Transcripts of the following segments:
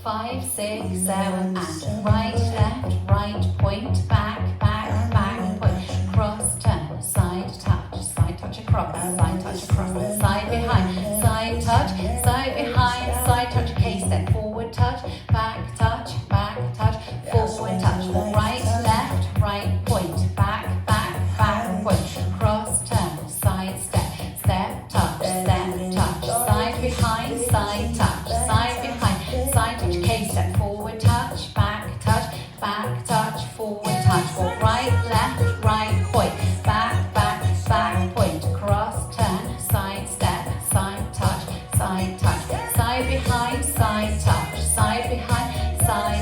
5, 6, 7, and right, left, right, point, back, back, back, point, cross, turn, side touch across, side behind, side touch, side behind, side touch, K-step, forward touch, touch, forward touch, right, left, right, point, back, back, back, point, cross, turn, side step, step, touch, side behind, side touch, K-step, forward touch, back touch, forward touch, or right, left, right, point, back, point, cross, turn, side step, side touch, side behind, side touch, side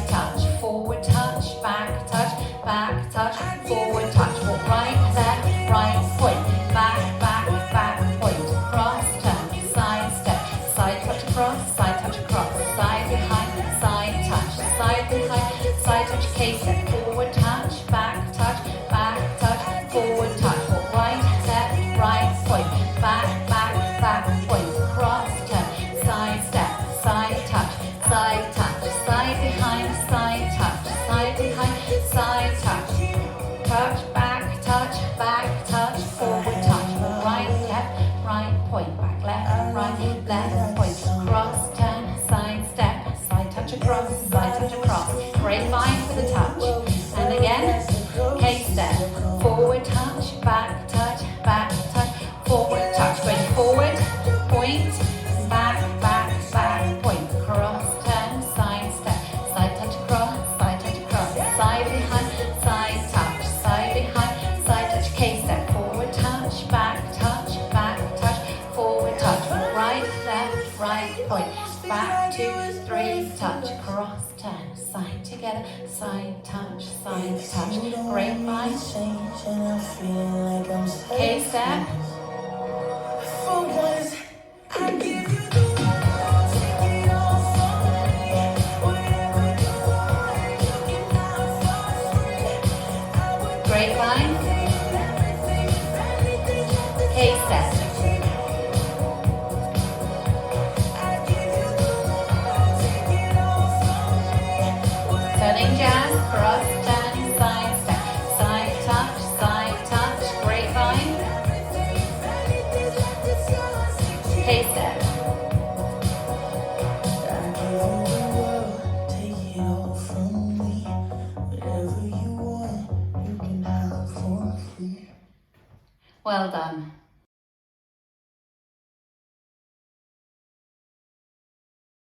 touch, forward touch, back touch, forward touch, or right, left, right, point, back, point, cross, turn, side step, side touch across, side behind, side touch, side touch, K-step, forward touch, back touch, forward touch, or right, left, right, point, back, point, cross, turn, side step, side touch, side behind, side touch, side touch, back touch, forward touch, or right, left, right, point, back, left, point, cross, turn, side step, side touch across, grapevine for the touch, and again, K-step, forward touch, back touch, forward touch, going forward, point, back, point, cross, turn, side step, side touch across, side behind, side touch, side touch, K-step, forward touch, back touch, forward touch, right, left, right, point, back, 2, 3, touch, cross, turn, side together, side touch, grapevine, K-step, grapevine, K-step, turning jazz, cross, turn, side step, side touch, grapevine, K-step, well done.